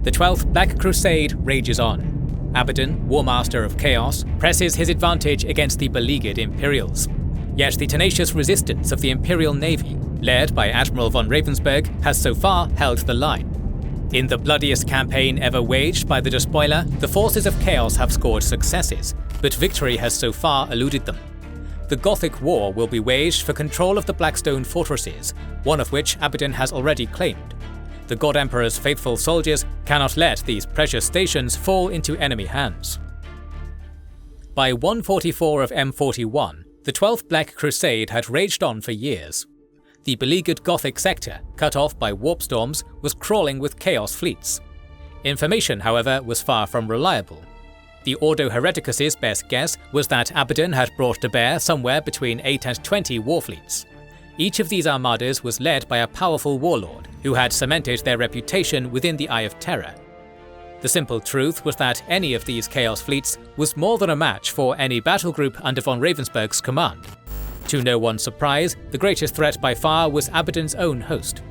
The 12th Black Crusade rages on. Abaddon, War Master of Chaos, presses his advantage against the beleaguered Imperials. Yet the tenacious resistance of the Imperial Navy, led by Admiral von Ravensburg, has so far held the line. In the bloodiest campaign ever waged by the Despoiler, the forces of Chaos have scored successes, but victory has so far eluded them. The Gothic War will be waged for control of the Blackstone fortresses, one of which Abaddon has already claimed. The God Emperor's faithful soldiers cannot let these precious stations fall into enemy hands. By 144 of M41, the 12th Black Crusade had raged on for years. The beleaguered Gothic sector, cut off by warp storms, was crawling with Chaos fleets. Information, however, was far from reliable. The Ordo Hereticus's best guess was that Abaddon had brought to bear somewhere between 8 and 20 warfleets. Each of these armadas was led by a powerful warlord who had cemented their reputation within the Eye of Terror. The simple truth was that any of these Chaos fleets was more than a match for any battle group under von Ravensburg's command. To no one's surprise, the greatest threat by far was Abaddon's own host.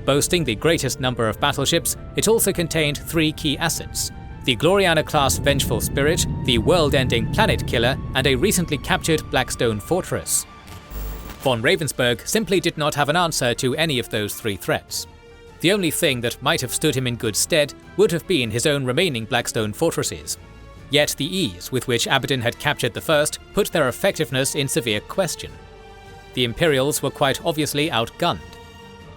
Boasting the greatest number of battleships, it also contained 3 key assets: the Gloriana-class Vengeful Spirit, the world-ending Planet Killer, and a recently captured Blackstone fortress. Von Ravensburg simply did not have an answer to any of those 3 threats. The only thing that might have stood him in good stead would have been his own remaining Blackstone fortresses. Yet the ease with which Abaddon had captured the first put their effectiveness in severe question. The Imperials were quite obviously outgunned.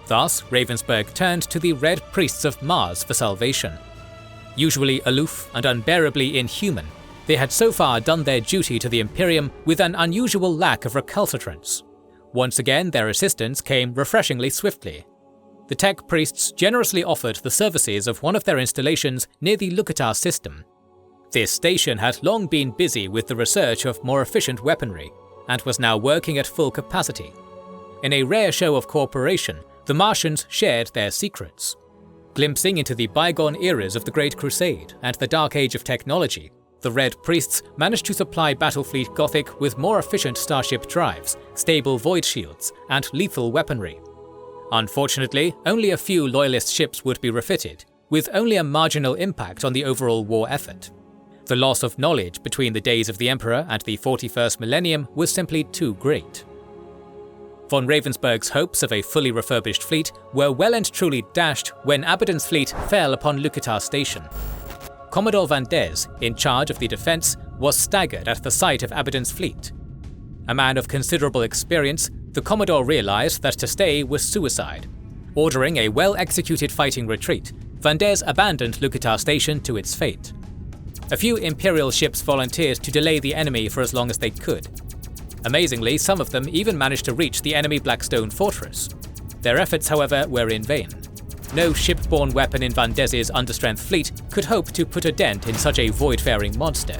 Thus, Ravensburg turned to the Red Priests of Mars for salvation. Usually aloof and unbearably inhuman, they had so far done their duty to the Imperium with an unusual lack of recalcitrance. Once again, their assistance came refreshingly swiftly. The Tech Priests generously offered the services of one of their installations near the Lucatar system. This station had long been busy with the research of more efficient weaponry, and was now working at full capacity. In a rare show of cooperation, the Martians shared their secrets. Glimpsing into the bygone eras of the Great Crusade and the Dark Age of technology, the Red Priests managed to supply Battlefleet Gothic with more efficient starship drives, stable void shields, and lethal weaponry. Unfortunately, only a few Loyalist ships would be refitted, with only a marginal impact on the overall war effort. The loss of knowledge between the days of the Emperor and the 41st millennium was simply too great. Von Ravensburg's hopes of a fully refurbished fleet were well and truly dashed when Abaddon's fleet fell upon Lucatar Station. Commodore Vandez, in charge of the defense, was staggered at the sight of Abaddon's fleet. A man of considerable experience, the Commodore realized that to stay was suicide. Ordering a well-executed fighting retreat, Vandez abandoned Lucatar Station to its fate. A few Imperial ships volunteered to delay the enemy for as long as they could. Amazingly, some of them even managed to reach the enemy Blackstone fortress. Their efforts, however, were in vain. No shipborne weapon in Vandez's understrength fleet could hope to put a dent in such a void-faring monster.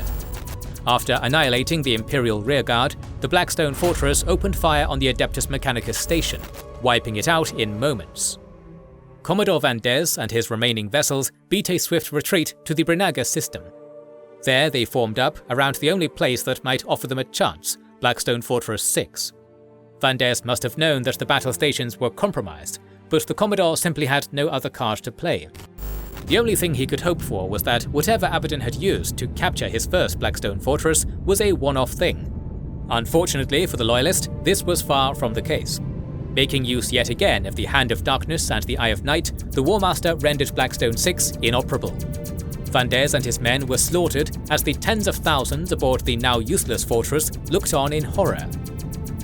After annihilating the Imperial rearguard, the Blackstone fortress opened fire on the Adeptus Mechanicus station, wiping it out in moments. Commodore Vandez and his remaining vessels beat a swift retreat to the Brinaga system. There they formed up around the only place that might offer them a chance, Blackstone Fortress 6. Vandez must have known that the battle stations were compromised, but the Commodore simply had no other card to play. The only thing he could hope for was that whatever Abaddon had used to capture his first Blackstone Fortress was a one-off thing. Unfortunately for the Loyalist, this was far from the case. Making use yet again of the Hand of Darkness and the Eye of Night, the War Master rendered Blackstone 6 inoperable. Vandez and his men were slaughtered as the tens of thousands aboard the now useless fortress looked on in horror.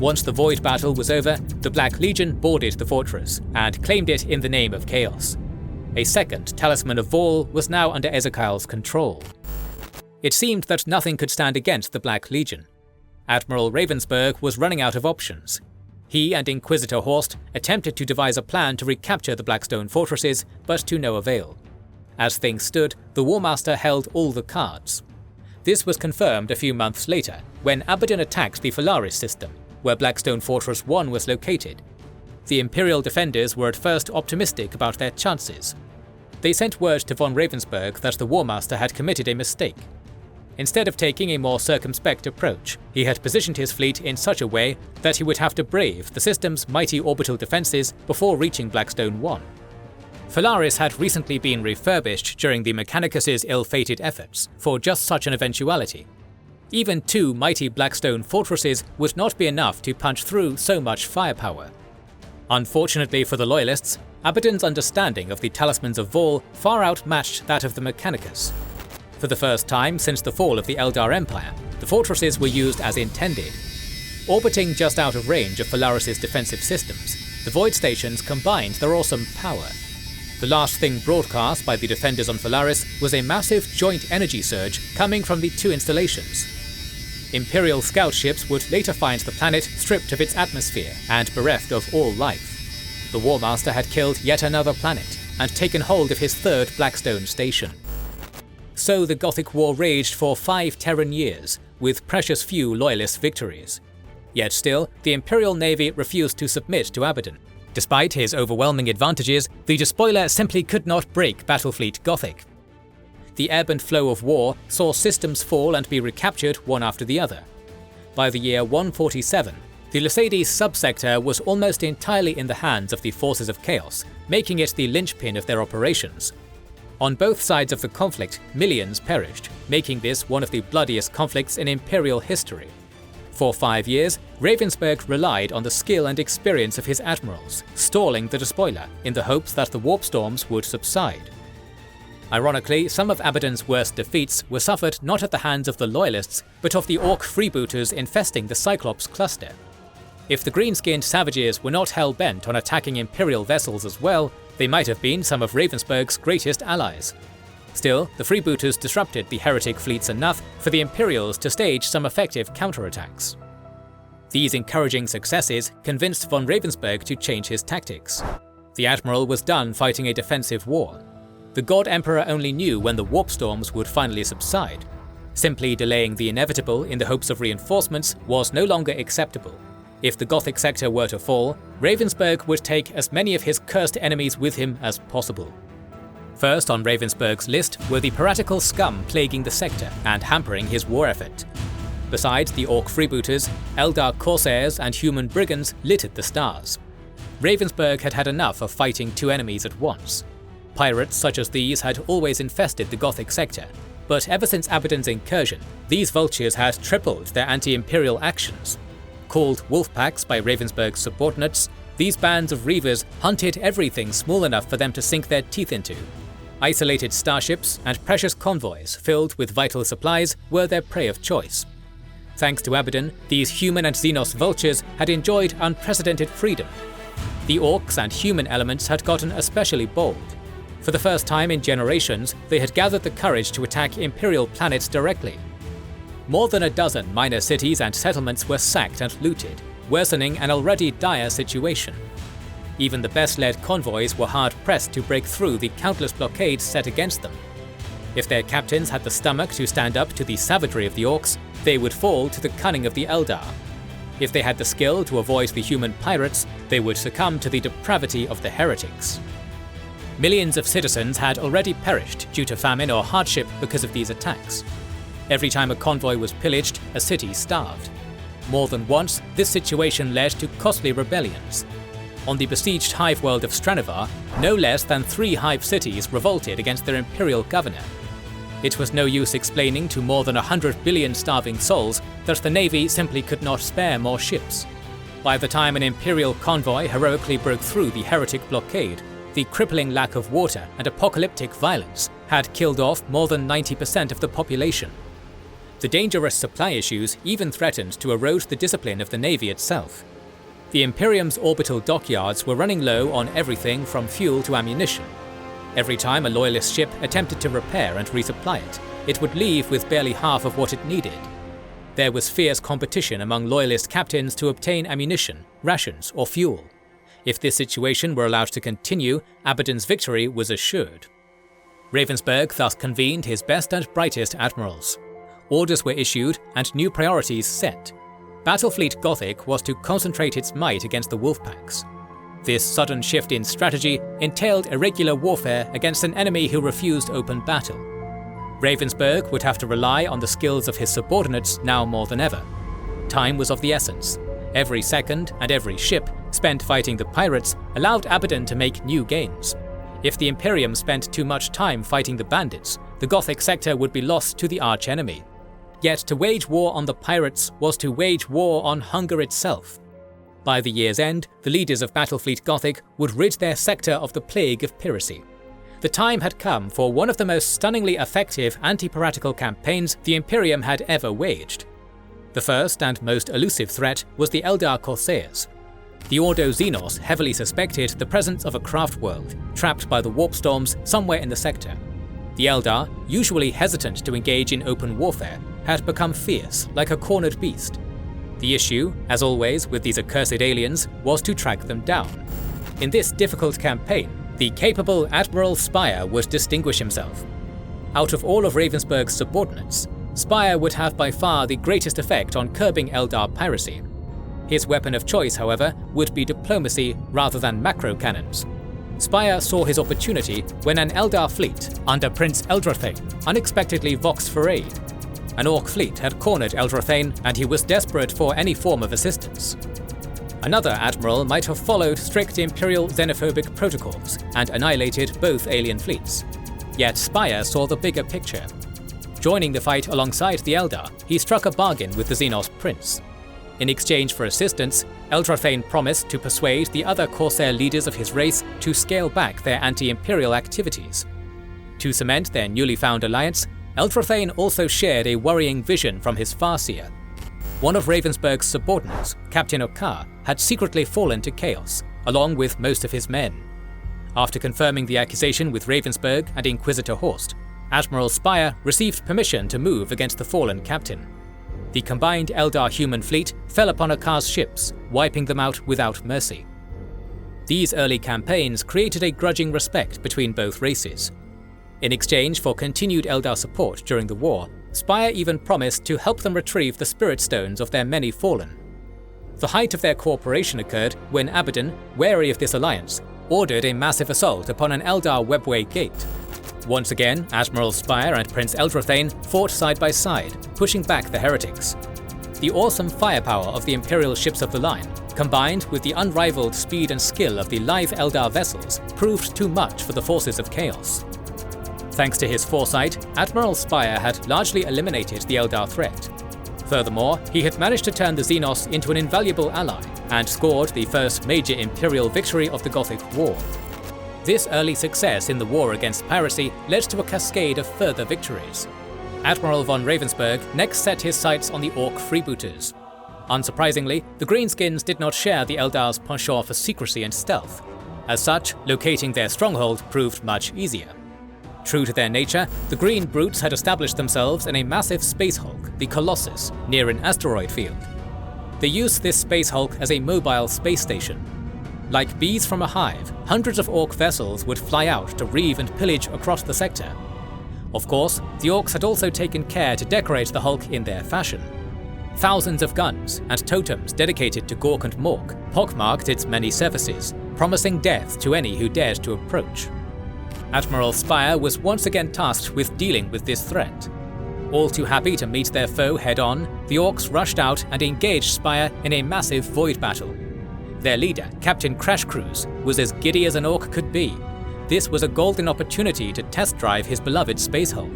Once the Void battle was over, the Black Legion boarded the fortress and claimed it in the name of Chaos. A second Talisman of Vol was now under Ezekiel's control. It seemed that nothing could stand against the Black Legion. Admiral Ravensburg was running out of options. He and Inquisitor Horst attempted to devise a plan to recapture the Blackstone fortresses, but to no avail. As things stood, the War Master held all the cards. This was confirmed a few months later, when Abaddon attacked the Phalaris system, where Blackstone Fortress 1 was located. The Imperial defenders were at first optimistic about their chances. They sent word to von Ravensburg that the War Master had committed a mistake. Instead of taking a more circumspect approach, he had positioned his fleet in such a way that he would have to brave the system's mighty orbital defenses before reaching Blackstone 1. Phalaris had recently been refurbished during the Mechanicus' ill-fated efforts for just such an eventuality. Even 2 mighty Blackstone fortresses would not be enough to punch through so much firepower. Unfortunately for the Loyalists, Abaddon's understanding of the Talismans of Vol far outmatched that of the Mechanicus. For the first time since the fall of the Eldar Empire, the fortresses were used as intended. Orbiting just out of range of Phalaris' defensive systems, the Void Stations combined their awesome power. The last thing broadcast by the defenders on Phalaris was a massive joint energy surge coming from the 2 installations. Imperial scout ships would later find the planet stripped of its atmosphere and bereft of all life. The War Master had killed yet another planet and taken hold of his 3rd Blackstone station. So the Gothic War raged for 5 Terran years, with precious few Loyalist victories. Yet still, the Imperial Navy refused to submit to Abaddon. Despite his overwhelming advantages, the despoiler simply could not break Battlefleet Gothic. The ebb and flow of war saw systems fall and be recaptured one after the other. By the year 147, the Lycides subsector was almost entirely in the hands of the forces of chaos, making it the linchpin of their operations. On both sides of the conflict, millions perished, making this one of the bloodiest conflicts in Imperial history. For 5 years, Ravensburg relied on the skill and experience of his admirals, stalling the despoiler in the hopes that the warp storms would subside. Ironically, some of Abaddon's worst defeats were suffered not at the hands of the Loyalists, but of the Orc freebooters infesting the Cyclops cluster. If the green-skinned savages were not hell-bent on attacking Imperial vessels as well, they might have been some of Ravensburg's greatest allies. Still, the freebooters disrupted the heretic fleets enough for the Imperials to stage some effective counterattacks. These encouraging successes convinced von Ravensburg to change his tactics. The Admiral was done fighting a defensive war. The God Emperor only knew when the warp storms would finally subside. Simply delaying the inevitable in the hopes of reinforcements was no longer acceptable. If the Gothic sector were to fall, Ravensburg would take as many of his cursed enemies with him as possible. First on Ravensburg's list were the piratical scum plaguing the sector and hampering his war effort. Besides the Orc freebooters, Eldar corsairs and human brigands littered the stars. Ravensburg had had enough of fighting 2 enemies at once. Pirates such as these had always infested the Gothic sector, but ever since Abaddon's incursion, these vultures had tripled their anti-imperial actions. Called wolf packs by Ravensburg's subordinates, these bands of reavers hunted everything small enough for them to sink their teeth into. Isolated starships and precious convoys filled with vital supplies were their prey of choice. Thanks to Abaddon, these human and Xenos vultures had enjoyed unprecedented freedom. The Orcs and human elements had gotten especially bold. For the first time in generations, they had gathered the courage to attack Imperial planets directly. More than a dozen minor cities and settlements were sacked and looted, worsening an already dire situation. Even the best-led convoys were hard-pressed to break through the countless blockades set against them. If their captains had the stomach to stand up to the savagery of the Orcs, they would fall to the cunning of the Eldar. If they had the skill to avoid the human pirates, they would succumb to the depravity of the heretics. Millions of citizens had already perished due to famine or hardship because of these attacks. Every time a convoy was pillaged, a city starved. More than once, this situation led to costly rebellions. On the besieged hive world of Stranavar, no less than 3 hive cities revolted against their imperial governor. It was no use explaining to more than 100 billion starving souls that the navy simply could not spare more ships. By the time an imperial convoy heroically broke through the heretic blockade, the crippling lack of water and apocalyptic violence had killed off more than 90% of the population. The dangerous supply issues even threatened to erode the discipline of the navy itself. The Imperium's orbital dockyards were running low on everything from fuel to ammunition. Every time a Loyalist ship attempted to repair and resupply it, it would leave with barely half of what it needed. There was fierce competition among Loyalist captains to obtain ammunition, rations, or fuel. If this situation were allowed to continue, Abaddon's victory was assured. Ravensburg thus convened his best and brightest admirals. Orders were issued and new priorities set. Battlefleet Gothic was to concentrate its might against the Wolfpacks. This sudden shift in strategy entailed irregular warfare against an enemy who refused open battle. Ravensburg would have to rely on the skills of his subordinates now more than ever. Time was of the essence. Every second and every ship spent fighting the pirates allowed Abaddon to make new gains. If the Imperium spent too much time fighting the bandits, the Gothic sector would be lost to the archenemy. Yet to wage war on the pirates was to wage war on hunger itself. By the year's end, the leaders of Battlefleet Gothic would rid their sector of the plague of piracy. The time had come for one of the most stunningly effective anti-piratical campaigns the Imperium had ever waged. The first and most elusive threat was the Eldar Corsairs. The Ordo Xenos heavily suspected the presence of a craft world, trapped by the warp storms somewhere in the sector. The Eldar, usually hesitant to engage in open warfare, had become fierce, like a cornered beast. The issue, as always with these accursed aliens, was to track them down. In this difficult campaign, the capable Admiral Spire would distinguish himself. Out of all of Ravensburg's subordinates, Spire would have by far the greatest effect on curbing Eldar piracy. His weapon of choice, however, would be diplomacy rather than macro cannons. Spire saw his opportunity when an Eldar fleet, under Prince Eldrathane, unexpectedly voxed for aid. An Orc fleet had cornered Eldrathane, and he was desperate for any form of assistance. Another admiral might have followed strict Imperial xenophobic protocols and annihilated both alien fleets. Yet Spire saw the bigger picture. Joining the fight alongside the Eldar, he struck a bargain with the Xenos prince. In exchange for assistance, Eldrathane promised to persuade the other Corsair leaders of his race to scale back their anti-imperial activities. To cement their newly found alliance, Eldrathane also shared a worrying vision from his Farseer. One of Ravensburg's subordinates, Captain Orar, had secretly fallen to chaos, along with most of his men. After confirming the accusation with Ravensburg and Inquisitor Horst, Admiral Spire received permission to move against the fallen captain. The combined Eldar human fleet fell upon Okar's ships, wiping them out without mercy. These early campaigns created a grudging respect between both races. In exchange for continued Eldar support during the war, Spire even promised to help them retrieve the spirit stones of their many fallen. The height of their cooperation occurred when Abaddon, wary of this alliance, ordered a massive assault upon an Eldar webway gate. Once again, Admiral Spire and Prince Eldrathane fought side by side, pushing back the heretics. The awesome firepower of the Imperial ships of the line, combined with the unrivaled speed and skill of the live Eldar vessels, proved too much for the forces of Chaos. Thanks to his foresight, Admiral Spire had largely eliminated the Eldar threat. Furthermore, he had managed to turn the Xenos into an invaluable ally, and scored the first major Imperial victory of the Gothic War. This early success in the war against piracy led to a cascade of further victories. Admiral von Ravensburg next set his sights on the Orc freebooters. Unsurprisingly, the Greenskins did not share the Eldar's penchant for secrecy and stealth. As such, locating their stronghold proved much easier. True to their nature, the Green Brutes had established themselves in a massive space hulk, the Colossus, near an asteroid field. They used this space hulk as a mobile space station. Like bees from a hive, hundreds of Orc vessels would fly out to reave and pillage across the sector. Of course, the Orcs had also taken care to decorate the hulk in their fashion. Thousands of guns and totems dedicated to Gork and Mork pockmarked its many surfaces, promising death to any who dared to approach. Admiral Spire was once again tasked with dealing with this threat. All too happy to meet their foe head-on, the Orcs rushed out and engaged Spire in a massive void battle. Their leader, Captain Crash Cruise, was as giddy as an Orc could be. This was a golden opportunity to test drive his beloved space hulk.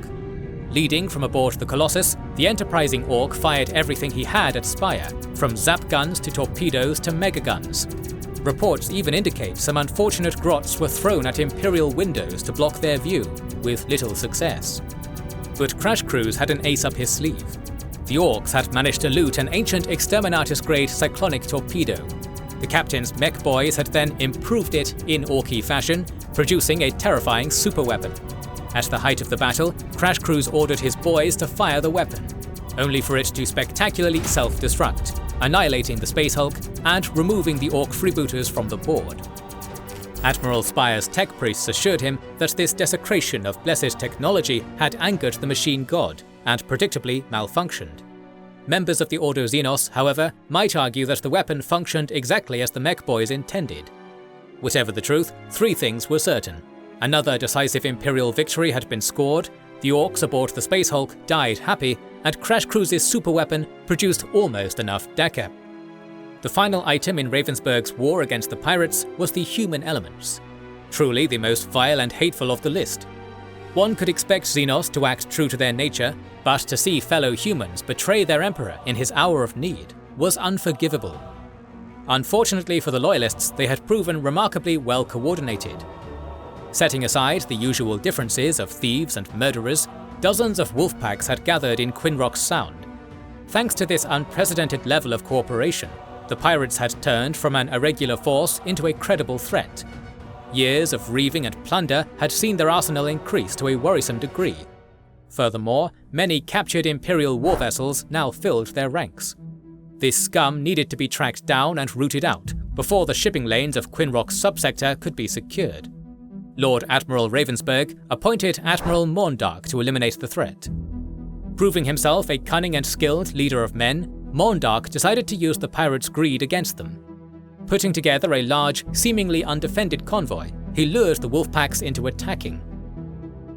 Leading from aboard the Colossus, the enterprising Orc fired everything he had at Spire, from zap guns to torpedoes to mega guns. Reports even indicate some unfortunate grots were thrown at Imperial windows to block their view, with little success. But Crash Cruise had an ace up his sleeve. The Orcs had managed to loot an ancient Exterminatus-grade cyclonic torpedo. The captain's mech boys had then improved it in Orky fashion, producing a terrifying superweapon. At the height of the battle, Crash Cruise ordered his boys to fire the weapon, only for it to spectacularly self-destruct, annihilating the space hulk and removing the Orc freebooters from the board. Admiral Spire's tech priests assured him that this desecration of blessed technology had angered the machine god and predictably malfunctioned. Members of the Ordo Xenos, however, might argue that the weapon functioned exactly as the mech boys intended. Whatever the truth, three things were certain. Another decisive Imperial victory had been scored, the Orcs aboard the Space Hulk died happy, and Crash Cruise's superweapon produced almost enough Decker. The final item in Ravensburg's war against the pirates was the human elements. truly the most vile and hateful of the list. One could expect Xenos to act true to their nature, but to see fellow humans betray their emperor in his hour of need was unforgivable. Unfortunately for the Loyalists, they had proven remarkably well coordinated. Setting aside the usual differences of thieves and murderers, dozens of wolf packs had gathered in Quinrock's Sound. Thanks to this unprecedented level of cooperation, the pirates had turned from an irregular force into a credible threat. Years of reaving and plunder had seen their arsenal increase to a worrisome degree. Furthermore, many captured Imperial war vessels now filled their ranks. This scum needed to be tracked down and rooted out before the shipping lanes of Quinrock's subsector could be secured. Lord Admiral Ravensburg appointed Admiral Maundark to eliminate the threat. Proving himself a cunning and skilled leader of men, Maundark decided to use the pirates' greed against them. Putting together a large, seemingly undefended convoy, he lured the wolf packs into attacking.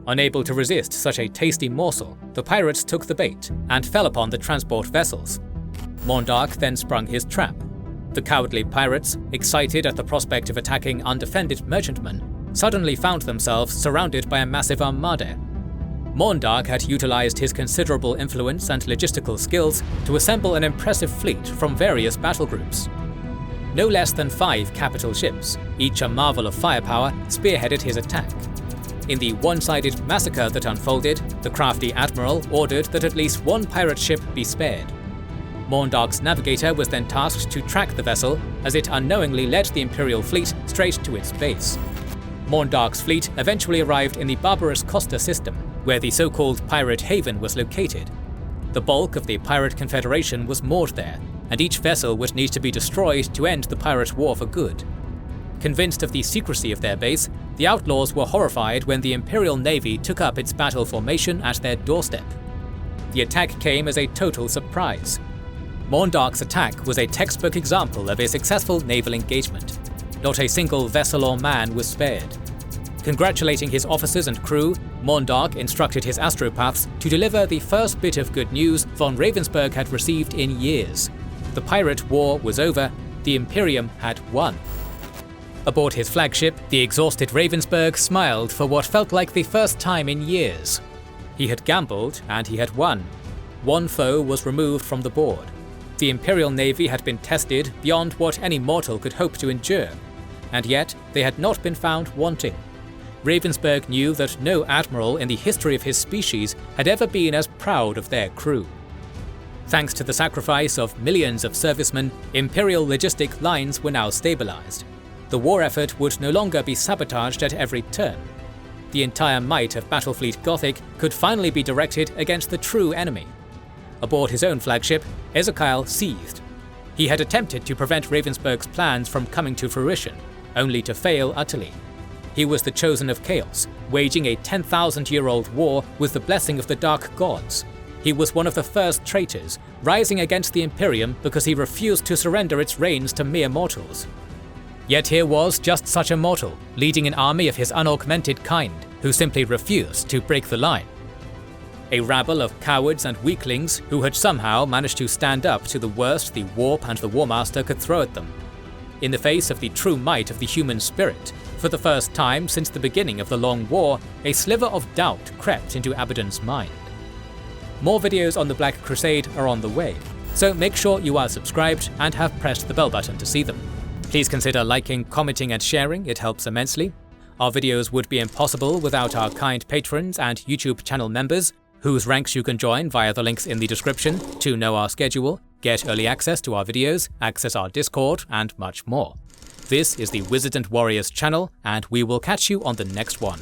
Unable to resist such a tasty morsel, the pirates took the bait and fell upon the transport vessels. Maundark then sprung his trap. The cowardly pirates, excited at the prospect of attacking undefended merchantmen, suddenly found themselves surrounded by a massive armada. Maundark had utilized his considerable influence and logistical skills to assemble an impressive fleet from various battle groups. No less than 5 capital ships, each a marvel of firepower, spearheaded his attack. In the one-sided massacre that unfolded, the crafty admiral ordered that at least one pirate ship be spared. Maundark's navigator was then tasked to track the vessel, as it unknowingly led the Imperial fleet straight to its base. Maundark's fleet eventually arrived in the barbarous Costa system, where the so-called Pirate Haven was located. The bulk of the Pirate Confederation was moored there, and each vessel would need to be destroyed to end the pirate war for good. Convinced of the secrecy of their base, the outlaws were horrified when the Imperial Navy took up its battle formation at their doorstep. The attack came as a total surprise. Maundark's attack was a textbook example of a successful naval engagement. Not a single vessel or man was spared. Congratulating his officers and crew, Maundark instructed his astropaths to deliver the first bit of good news von Ravensburg had received in years. The pirate war was over, the Imperium had won. Aboard his flagship, the exhausted Ravensburg smiled for what felt like the first time in years. He had gambled, and he had won. One foe was removed from the board. The Imperial Navy had been tested beyond what any mortal could hope to endure, and yet they had not been found wanting. Ravensburg knew that no admiral in the history of his species had ever been as proud of their crew. Thanks to the sacrifice of millions of servicemen, Imperial logistic lines were now stabilized. The war effort would no longer be sabotaged at every turn. The entire might of Battlefleet Gothic could finally be directed against the true enemy. Aboard his own flagship, Ezekiel seethed. He had attempted to prevent Ravensburg's plans from coming to fruition, only to fail utterly. He was the chosen of chaos, waging a 10,000-year-old war with the blessing of the dark gods. He was one of the first traitors, rising against the Imperium because he refused to surrender its reins to mere mortals. Yet here was just such a mortal, leading an army of his unaugmented kind, who simply refused to break the line. A rabble of cowards and weaklings who had somehow managed to stand up to the worst the Warp and the Warmaster could throw at them. In the face of the true might of the human spirit, for the first time since the beginning of the Long War, a sliver of doubt crept into Abaddon's mind. More videos on the Black Crusade are on the way, so make sure you are subscribed and have pressed the bell button to see them. Please consider liking, commenting and sharing, it helps immensely. Our videos would be impossible without our kind patrons and YouTube channel members, whose ranks you can join via the links in the description to know our schedule, get early access to our videos, access our Discord, and much more. This is the Wizards and Warriors channel, and we will catch you on the next one.